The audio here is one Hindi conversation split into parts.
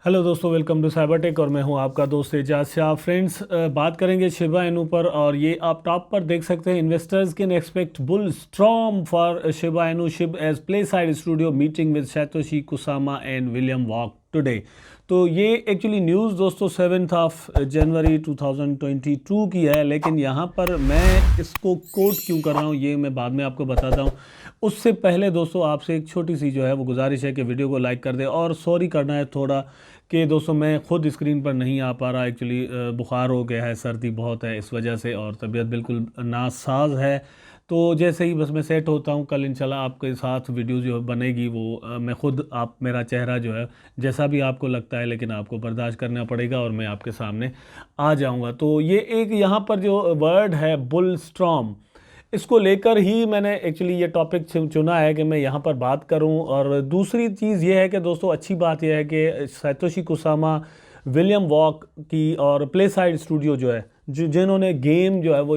हेलो दोस्तों, वेलकम टू साइबर टेक और मैं हूं आपका दोस्त एजाज शाह। फ्रेंड्स, बात करेंगे शिबा इनू पर और ये आप टॉप पर देख सकते हैं। Investors can expect bull storm for Shiba Inu SHIB as Playside studio meeting with Satoshi Kusama and William Volk today. तो ये एक्चुअली न्यूज़ दोस्तों 7 जनवरी 2022 की है, लेकिन यहाँ पर मैं इसको कोट क्यों कर रहा हूँ ये मैं बाद में आपको बताता हूँ। उससे पहले दोस्तों आपसे एक छोटी सी जो है वो गुजारिश है कि वीडियो को लाइक कर दें और सॉरी करना है थोड़ा कि दोस्तों मैं खुद स्क्रीन पर नहीं आ पा रहा। एक्चुअली बुखार हो गया है, सर्दी बहुत है इस वजह से और तबीयत बिल्कुल नासाज है। तो जैसे ही बस मैं सेट होता हूँ कल इंशाल्लाह आपके साथ वीडियो जो बनेगी वो मैं खुद आप मेरा चेहरा जो है जैसा भी आपको लगता है लेकिन आपको बर्दाश्त करना पड़ेगा और मैं आपके सामने आ जाऊँगा। तो ये एक यहाँ पर जो वर्ड है बुल स्टॉर्म, इसको लेकर ही मैंने एक्चुअली ये टॉपिक चुना है कि मैं यहाँ पर बात करूँ। और दूसरी चीज़ ये है कि दोस्तों अच्छी बात यह है कि सैतोशी कुसामा, विलियम वॉक की और प्ले साइड स्टूडियो जो है जिन्होंने गेम जो है वो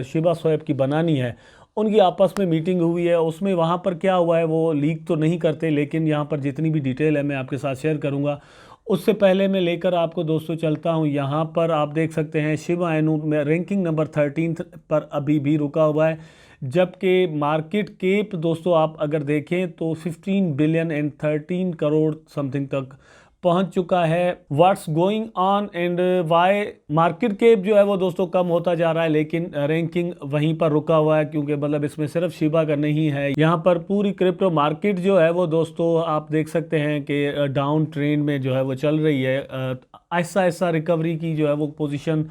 शिबा स्वैप की बनानी है, उनकी आपस में मीटिंग हुई है। उसमें वहाँ पर क्या हुआ है वो लीक तो नहीं करते, लेकिन यहाँ पर जितनी भी डिटेल है मैं आपके साथ शेयर करूँगा। उससे पहले मैं लेकर आपको दोस्तों चलता हूँ। यहाँ पर आप देख सकते हैं शिबा इनू में रैंकिंग नंबर 13 पर अभी भी रुका हुआ है, जबकि मार्केट कैप दोस्तों आप अगर देखें तो 15 बिलियन एंड 13 करोड़ समथिंग तक पहुंच चुका है। What's going on and why market cap जो है वो दोस्तों कम होता जा रहा है, लेकिन रैंकिंग वहीं पर रुका हुआ है, क्योंकि मतलब इसमें सिर्फ शिबा का नहीं है, यहाँ पर पूरी क्रिप्टो मार्केट जो है वो दोस्तों आप देख सकते हैं कि डाउन ट्रेंड में जो है वो चल रही है। ऐसा ऐसा रिकवरी की जो है वो पोजीशन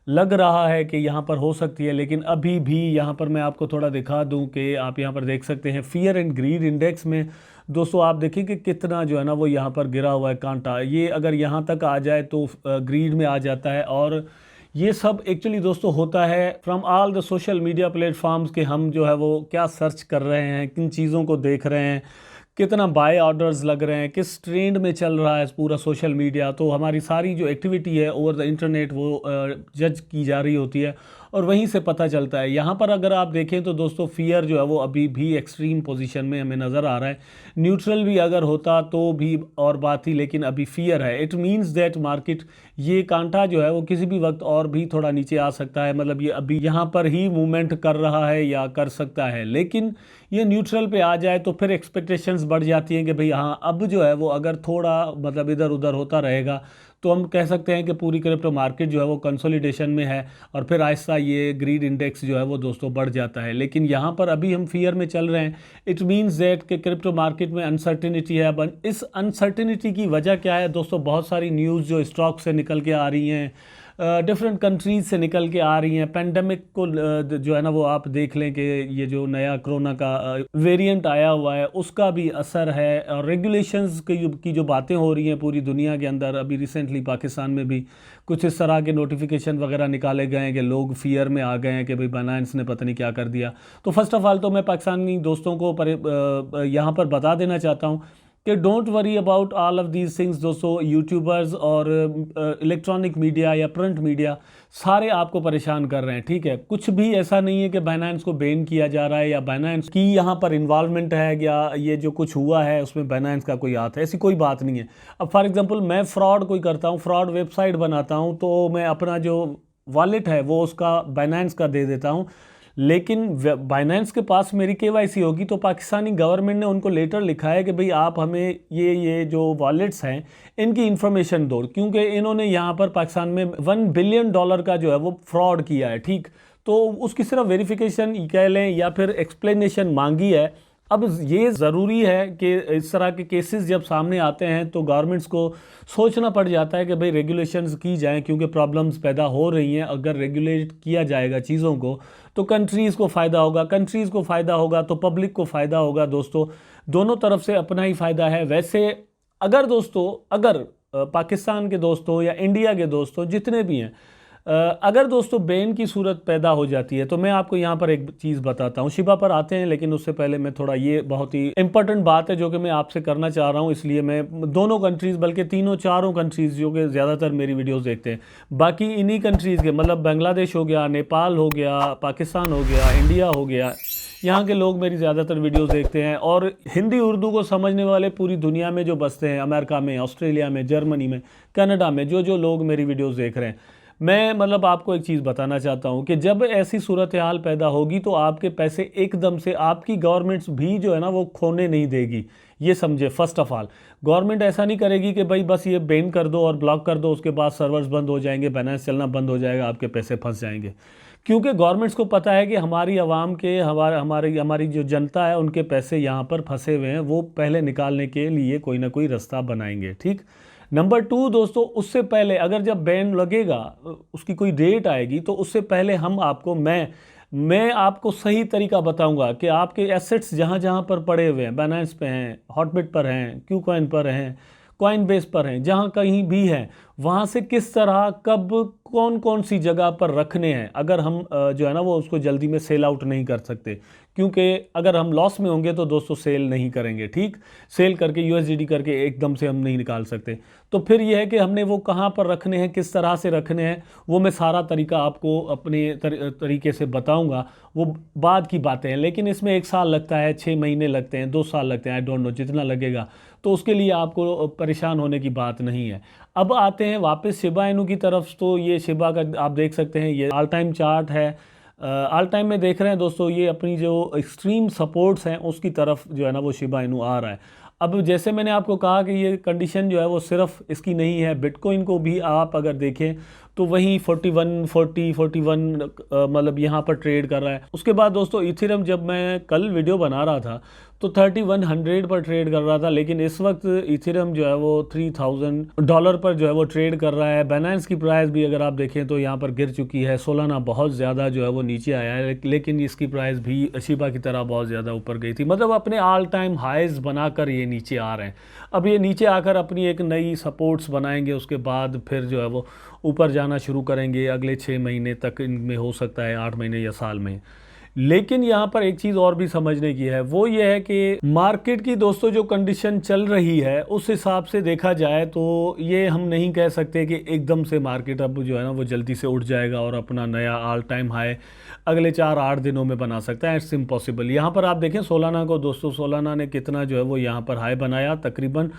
लग रहा है कि यहाँ पर हो सकती है, लेकिन अभी भी यहाँ पर मैं आपको थोड़ा दिखा दूँ कि आप यहाँ पर देख सकते हैं फियर एंड ग्रीड इंडेक्स में दोस्तों आप देखिए कि कितना जो है ना वो यहाँ पर गिरा हुआ है कांटा। ये अगर यहाँ तक आ जाए तो ग्रीड में आ जाता है। और ये सब एक्चुअली दोस्तों होता है from all the social media platforms के हम जो है वो क्या सर्च कर रहे हैं, किन चीज़ों को देख रहे हैं, कितना बाय ऑर्डर्स लग रहे हैं, किस ट्रेंड में चल रहा है पूरा सोशल मीडिया। तो हमारी सारी जो एक्टिविटी है ओवर द इंटरनेट वो जज की जा रही होती है और वहीं से पता चलता है। यहाँ पर अगर आप देखें तो दोस्तों फियर जो है वो अभी भी एक्सट्रीम पोजीशन में हमें नज़र आ रहा है। न्यूट्रल भी अगर होता तो भी और बात थी, लेकिन अभी फियर है। इट मीन्स दैट मार्केट ये कांटा जो है वो किसी भी वक्त और भी थोड़ा नीचे आ सकता है, मतलब ये अभी यहाँ पर ही मूवमेंट कर रहा है या कर सकता है, लेकिन ये न्यूट्रल पे आ जाए तो फिर एक्सपेक्टेशंस बढ़ जाती हैं कि भाई हाँ अब जो है वो अगर थोड़ा मतलब इधर उधर होता रहेगा तो हम कह सकते हैं कि पूरी क्रिप्टो मार्केट जो है वो कंसोलिडेशन में है और फिर आहिस्ता ये ग्रीड इंडेक्स जो है वो दोस्तों बढ़ जाता है। लेकिन यहाँ पर अभी हम फियर में चल रहे हैं। इट मीन्स दैट कि क्रिप्टो मार्केट में अनसर्टिनिटी है। अब इस अनसर्टिनिटी की वजह क्या है दोस्तों? बहुत सारी न्यूज़ जो स्टॉक से निकल के आ रही हैं, डिफरेंट कंट्रीज से निकल के आ रही हैं। पेंडेमिक को जो है ना वो आप देख लें कि ये जो नया कोरोना का वेरिएंट आया हुआ है उसका भी असर है। और रेगुलेशंस की जो बातें हो रही हैं पूरी दुनिया के अंदर, अभी रिसेंटली पाकिस्तान में भी कुछ इस तरह के नोटिफिकेशन वगैरह निकाले गए हैं कि लोग फियर में आ गए हैं कि भाई बाइनेंस ने पता नहीं क्या कर दिया। तो फर्स्ट ऑफ ऑल तो मैं पाकिस्तानी दोस्तों को यहाँ पर बता देना चाहता हूँ कि don't worry about all of these things. दोस्तों यूट्यूबर्स और इलेक्ट्रॉनिक मीडिया या प्रिंट मीडिया सारे आपको परेशान कर रहे हैं, ठीक है। कुछ भी ऐसा नहीं है कि बाइनेंस को बैन किया जा रहा है या बाइनेंस की यहाँ पर इन्वॉल्वमेंट है या ये जो कुछ हुआ है उसमें बाइनेंस का कोई हाथ है, ऐसी कोई बात नहीं है। अब फॉर एग्जांपल मैं फ्रॉड कोई करता हूँ, फ्रॉड वेबसाइट बनाता हूँ, तो मैं अपना जो वॉलेट है वो उसका बाइनेंस का दे देता हूँ, लेकिन बाइनेंस के पास मेरी केवाईसी होगी तो पाकिस्तानी गवर्नमेंट ने उनको लेटर लिखा है कि भाई आप हमें ये जो वॉलेट्स हैं इनकी इन्फॉर्मेशन दो, क्योंकि इन्होंने यहाँ पर पाकिस्तान में $1 बिलियन का जो है वो फ्रॉड किया है, ठीक। तो उसकी सिर्फ वेरिफिकेशन कह लें या फिर एक्सप्लेनेशन मांगी है। अब ये ज़रूरी है कि इस तरह के केसेस जब सामने आते हैं तो गवर्नमेंट्स को सोचना पड़ जाता है कि भाई रेगुलेशंस की जाएं, क्योंकि प्रॉब्लम्स पैदा हो रही हैं। अगर रेगुलेट किया जाएगा चीज़ों को तो कंट्रीज़ को फ़ायदा होगा, कंट्रीज़ को फ़ायदा होगा तो पब्लिक को फ़ायदा होगा। दोस्तों दोनों तरफ से अपना ही फ़ायदा है। वैसे अगर दोस्तों पाकिस्तान के दोस्तों या इंडिया के दोस्तों जितने भी हैं, अगर दोस्तों बैन की सूरत पैदा हो जाती है तो मैं आपको यहाँ पर एक चीज़ बताता हूँ। शिबा पर आते हैं, लेकिन उससे पहले मैं थोड़ा ये बहुत ही इंपॉर्टेंट बात है जो कि मैं आपसे करना चाह रहा हूँ, इसलिए मैं दोनों कंट्रीज़ बल्कि तीनों चारों कंट्रीज़ जो कि ज़्यादातर मेरी वीडियोज़ देखते हैं, बाकी इन्हीं कंट्रीज़ के मतलब बांग्लादेश हो गया, नेपाल हो गया, पाकिस्तान हो गया, इंडिया हो गया, यहाँ के लोग मेरी ज़्यादातर वीडियोस देखते हैं और हिंदी उर्दू को समझने वाले पूरी दुनिया में जो बसते हैं, अमेरिका में, ऑस्ट्रेलिया में, जर्मनी में, कनाडा में, जो लोग मेरी वीडियोस देख रहे हैं, मैं मतलब आपको एक चीज़ बताना चाहता हूँ कि जब ऐसी सूरत हाल पैदा होगी तो आपके पैसे एकदम से आपकी गवर्नमेंट्स भी जो है ना वो खोने नहीं देगी। ये समझे, फर्स्ट ऑफ ऑल गवर्नमेंट ऐसा नहीं करेगी कि भाई बस ये बैन कर दो और ब्लॉक कर दो, उसके बाद सर्वर्स बंद हो जाएंगे, बैलेंस चलना बंद हो जाएगा, आपके पैसे फंस जाएंगे। क्योंकि गवर्नमेंट्स को पता है कि हमारी आवाम के हमारी जो जनता है उनके पैसे यहाँ पर फंसे हुए हैं, वो पहले निकालने के लिए कोई ना कोई रास्ता बनाएंगे। ठीक। नंबर 2 दोस्तों, उससे पहले अगर जब बैन लगेगा, उसकी कोई डेट आएगी, तो उससे पहले हम आपको मैं आपको सही तरीका बताऊंगा कि आपके एसेट्स जहाँ जहाँ पर पड़े हुए हैं, बाइनेंस पे हैं, हॉटबिट पर हैं, क्यूकॉइन पर हैं, कॉइन बेस पर हैं, जहाँ कहीं भी हैं, वहाँ से किस तरह कब कौन कौन सी जगह पर रखने हैं। अगर हम जो है ना वो उसको जल्दी में सेल आउट नहीं कर सकते, क्योंकि अगर हम लॉस में होंगे तो दोस्तों सेल नहीं करेंगे। ठीक। सेल करके यूएसडीटी करके एकदम से हम नहीं निकाल सकते। तो फिर यह है कि हमने वो कहाँ पर रखने हैं, किस तरह से रखने हैं, वो मैं सारा तरीका आपको अपने तरीके से बताऊंगा। वो बाद की बातें हैं, लेकिन इसमें 1 साल लगता है, 6 महीने लगते हैं, 2 साल लगते हैं, आई डोंट नो जितना लगेगा, तो उसके लिए आपको परेशान होने की बात नहीं है। अब आते हैं वापस शिबा इनू की तरफ। तो ये शिबा का आप देख सकते हैं, ये ऑल टाइम चार्ट है। ऑल टाइम में देख रहे हैं दोस्तों, ये अपनी जो एक्सट्रीम सपोर्ट्स हैं उसकी तरफ जो है ना वो शिबा इनू आ रहा है। अब जैसे मैंने आपको कहा कि ये कंडीशन जो है वो सिर्फ इसकी नहीं है, बिटकॉइन को भी आप अगर देखें तो वही 41 मतलब यहाँ पर ट्रेड कर रहा है। उसके बाद दोस्तों इथेरियम, जब मैं कल वीडियो बना रहा था तो 3100 पर ट्रेड कर रहा था, लेकिन इस वक्त इथेरियम जो है वो $3000 पर जो है वो ट्रेड कर रहा है। बाइनेंस की प्राइस भी अगर आप देखें तो यहाँ पर गिर चुकी है, सोलाना बहुत ज़्यादा जो है वो नीचे आया है, लेकिन इसकी प्राइस भी शिबा की तरह बहुत ज़्यादा ऊपर गई थी। मतलब अपने ऑल टाइम हाइज बनाकर ये नीचे आ रहे हैं। अब ये नीचे आकर अपनी एक नई सपोर्ट्स बनाएंगे, उसके बाद फिर जो है वो ऊपर जाना शुरू करेंगे। अगले 6 महीने तक इनमें हो सकता है, 8 महीने या साल में। लेकिन यहाँ पर एक चीज़ और भी समझने की है, वो ये है कि मार्केट की दोस्तों जो कंडीशन चल रही है उस हिसाब से देखा जाए तो ये हम नहीं कह सकते कि एकदम से मार्केट अब जो है ना वो जल्दी से उठ जाएगा और अपना नया ऑल टाइम हाई अगले 4-8 दिनों में बना सकता है। It's impossible. यहाँ पर आप देखें सोलाना को दोस्तों, सोलाना ने कितना जो है वो यहाँ पर हाई बनाया, तकरीबन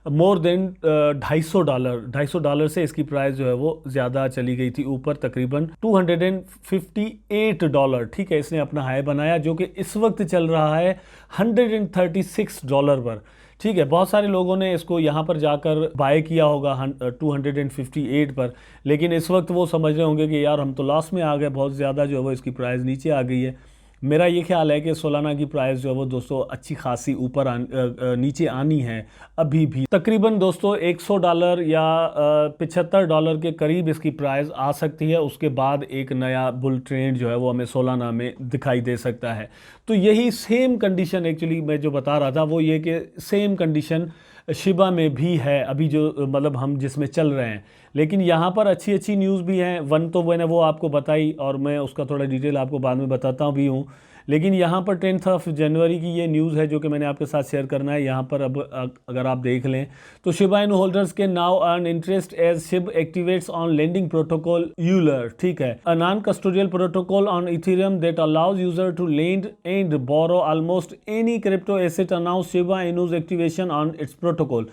मोर देन $250 से इसकी प्राइस जो है वो ज़्यादा चली गई थी ऊपर, तकरीबन $258। ठीक है, इसने अपना हाई बनाया जो कि इस वक्त चल रहा है $136 पर। ठीक है, बहुत सारे लोगों ने इसको यहाँ पर जाकर बाय किया होगा 258 पर, लेकिन इस वक्त वो समझ रहे होंगे कि यार हम तो लॉस में आ गए, बहुत ज़्यादा जो है वो इसकी प्राइस नीचे आ गई है। मेरा ये ख्याल है कि सोलाना की प्राइस जो है वो दोस्तों अच्छी खासी ऊपर नीचे आनी है अभी भी। तकरीबन दोस्तों $100 या $75 के करीब इसकी प्राइस आ सकती है। उसके बाद एक नया बुल ट्रेंड जो है वो हमें सोलाना में दिखाई दे सकता है। तो यही सेम कंडीशन एक्चुअली मैं जो बता रहा था वो ये कि सेम कंडीशन शिबा में भी है अभी, जो मतलब हम जिसमें चल रहे हैं। लेकिन यहाँ पर अच्छी अच्छी न्यूज़ भी हैं। वन तो मैंने वो आपको बताई और मैं उसका थोड़ा डिटेल आपको बाद में बताता भी हूँ। लेकिन यहाँ पर 10 जनवरी की ये न्यूज़ है जो कि मैंने आपके साथ शेयर करना है। यहाँ पर अब अगर आप देख लें तो शिबा इनू होल्डर्स के now earn interest as SHIB activates on lending protocol Euler. ठीक है, a non custodial protocol on Ethereum that allows user to lend and borrow almost any crypto asset announce Shiba Inu's activation on its protocol.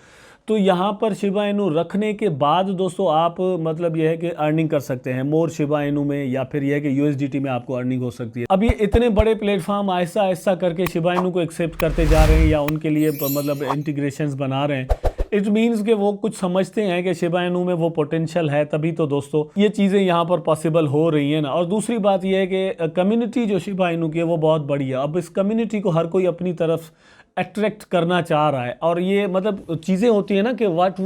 तो यहाँ पर शिबा इनू रखने के बाद दोस्तों आप मतलब यह है कि अर्निंग कर सकते हैं मोर शिबा इनू में, या फिर यह है कि यूएसडीटी में आपको अर्निंग हो सकती है। अब ये इतने बड़े प्लेटफॉर्म आहिस्ता आहिस्ता करके शिबा इनू को एक्सेप्ट करते जा रहे हैं या उनके लिए मतलब इंटीग्रेशंस बना रहे हैं। इट मीन्स कि वो कुछ समझते हैं कि शिबा इनू में वो पोटेंशियल है, तभी तो दोस्तों ये चीज़ें यहाँ पर पॉसिबल हो रही हैं ना। और दूसरी बात ये है कि कम्युनिटी जो शिबा इनू की है वो बहुत बड़ी है। अब इस कम्युनिटी को हर कोई अपनी तरफ अट्रैक्ट करना चाह रहा है, और ये मतलब चीज़ें होती हैं ना कि what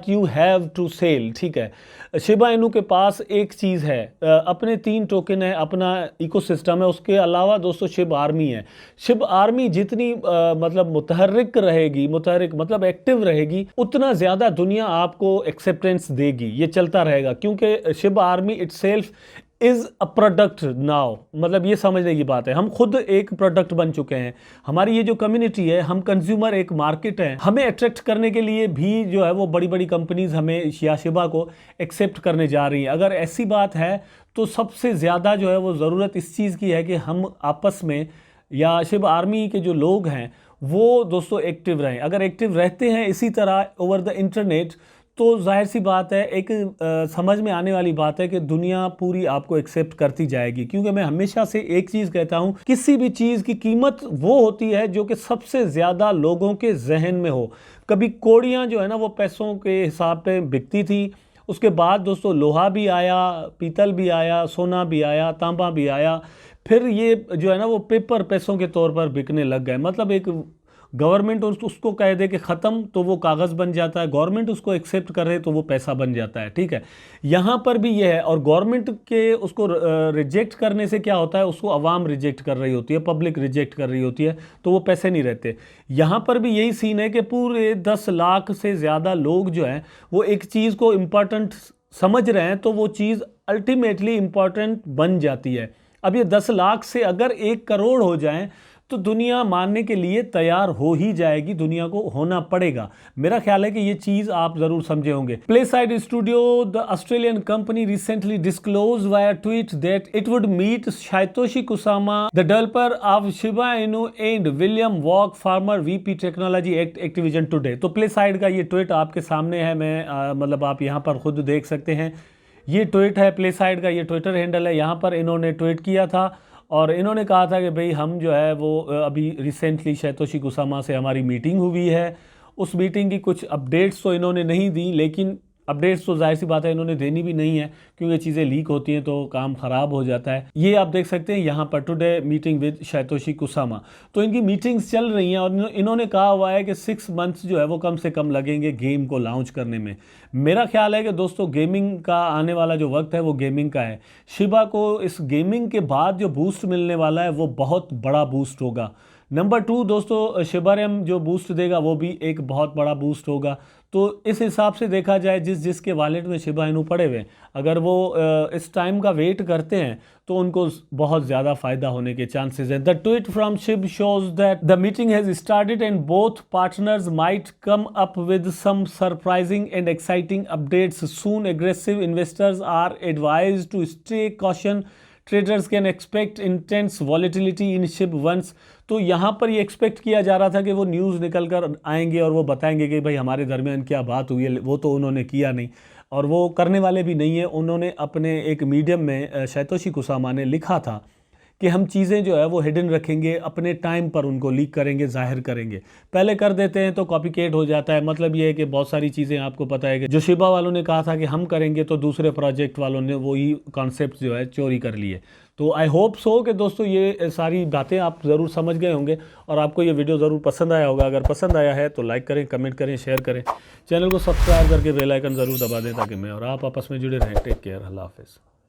you have to sell. ठीक है, शिबा इनू के पास एक चीज़ है, अपने 3 टोकन है, अपना इकोसिस्टम है, उसके अलावा दोस्तों शिब आर्मी है। शिब आर्मी जितनी मतलब मुतहर्रिक रहेगी, मुतहर्रिक मतलब एक्टिव रहेगी, उतना ज़्यादा दुनिया आपको एक्सेप्टेंस देगी। ये चलता रहेगा क्योंकि Shiv army itself is a product now. मतलब ये समझने की बात है, हम खुद एक प्रोडक्ट बन चुके हैं। हमारी ये जो कम्युनिटी है, हम कंज्यूमर, एक मार्केट है। हमें अट्रैक्ट करने के लिए भी जो है वो बड़ी बड़ी कंपनीज हमें शिबा को एक्सेप्ट करने जा रही हैं। अगर ऐसी बात है तो सबसे ज़्यादा जो है वो ज़रूरत इस चीज़ की है कि हम आपस में या शिबा आर्मी के जो लोग हैं वो दोस्तों एक्टिव रहें। अगर एक्टिव रहते हैं इसी तरह ओवर द इंटरनेट, तो जाहिर सी बात है, एक समझ में आने वाली बात है कि दुनिया पूरी आपको एक्सेप्ट करती जाएगी। क्योंकि मैं हमेशा से एक चीज़ कहता हूँ, किसी भी चीज़ की कीमत वो होती है जो कि सबसे ज़्यादा लोगों के जहन में हो। कभी कौड़ियाँ जो है ना वो पैसों के हिसाब पे बिकती थी, उसके बाद दोस्तों लोहा भी आया, पीतल भी आया, सोना भी आया, तांबा भी आया, फिर ये जो है ना वो पेपर पैसों के तौर पर बिकने लग गए। मतलब एक गवर्नमेंट उसको कह दे कि ख़त्म तो वो कागज़ बन जाता है, गवर्नमेंट उसको एक्सेप्ट करे तो वो पैसा बन जाता है। ठीक है, यहाँ पर भी ये है। और गवर्नमेंट के उसको रिजेक्ट करने से क्या होता है, उसको आवाम रिजेक्ट कर रही होती है, पब्लिक रिजेक्ट कर रही होती है, तो वो पैसे नहीं रहते। यहाँ पर भी यही सीन है कि पूरे 10 लाख से ज़्यादा लोग जो हैं वो एक चीज़ को इम्पॉर्टेंट समझ रहे हैं, तो वो चीज़ अल्टीमेटली इम्पॉर्टेंट बन जाती है। अब ये 10 लाख से अगर 1 करोड़ हो जाएं तो दुनिया मानने के लिए तैयार हो ही जाएगी, दुनिया को होना पड़ेगा। मेरा ख्याल है कि ये चीज़ आप ज़रूर समझे होंगे। Playside studio, the Australian company, recently disclose via tweet that it would meet Satoshi Kusama, the developer of Shiba Inu and William Volk, former VP technology at Activision today. तो प्लेसाइड का ये ट्वीट आपके सामने है, मैं मतलब आप यहाँ पर खुद देख सकते हैं। ये ट्वीट है प्लेसाइड का, ये ट्विटर हैंडल है। यहाँ पर इन्होंने ट्वीट किया था और इन्होंने कहा था कि भाई हम जो है वो अभी रिसेंटली सातोशी कुसामा से हमारी मीटिंग हुई है। उस मीटिंग की कुछ अपडेट्स तो इन्होंने नहीं दी, लेकिन अपडेट्स तो जाहिर सी बात है इन्होंने देनी भी नहीं है, क्योंकि चीज़ें लीक होती हैं तो काम ख़राब हो जाता है। ये आप देख सकते हैं यहाँ पर, today meeting with Satoshi Kusama. तो इनकी मीटिंग्स चल रही हैं और इन्होंने कहा हुआ है कि 6 मंथ्स जो है वो कम से कम लगेंगे गेम को लॉन्च करने में। मेरा ख्याल है कि दोस्तों गेमिंग का आने वाला जो वक्त है वो गेमिंग का है। शिबा को इस गेमिंग के बाद जो बूस्ट मिलने वाला है वो बहुत बड़ा बूस्ट होगा। नंबर 2 दोस्तों, शिबारेम जो बूस्ट देगा वो भी एक बहुत बड़ा बूस्ट होगा। तो इस हिसाब से देखा जाए, जिसके वॉलेट में शिबा इनू पड़े हुए, अगर वो इस टाइम का वेट करते हैं तो उनको बहुत ज़्यादा फायदा होने के चांसेस हैं। The tweet from SHIB shows that the meeting has started and both partners might come up with some surprising and exciting updates soon. Aggressive investors are advised to stay caution, traders can expect intense volatility in SHIB once. तो यहाँ पर ये एक्सपेक्ट किया जा रहा था कि वो न्यूज़ निकल कर आएंगे और वो बताएंगे कि भाई हमारे दरमियान क्या बात हुई है। वो तो उन्होंने किया नहीं और वो करने वाले भी नहीं है। उन्होंने अपने एक मीडियम में सातोशी कुसामा ने लिखा था कि हम चीज़ें जो है वो हिडन रखेंगे, अपने टाइम पर उनको लीक करेंगे, जाहिर करेंगे। पहले कर देते हैं तो कॉपीकेट हो जाता है। मतलब ये है कि बहुत सारी चीज़ें आपको पता है कि जो शिबा वालों ने कहा था कि हम करेंगे तो दूसरे प्रोजेक्ट वालों ने वही कॉन्सेप्ट जो है चोरी कर लिए। तो आई होप सो कि दोस्तों ये सारी बातें आप ज़रूर समझ गए होंगे और आपको ये वीडियो ज़रूर पसंद आया होगा। अगर पसंद आया है तो लाइक करें, कमेंट करें, शेयर करें, चैनल को सब्सक्राइब करके बेल आइकन ज़रूर दबा दें ताकि मैं और आप आपस में जुड़े रहें। टेक केयर, अल्लाह हाफिज़।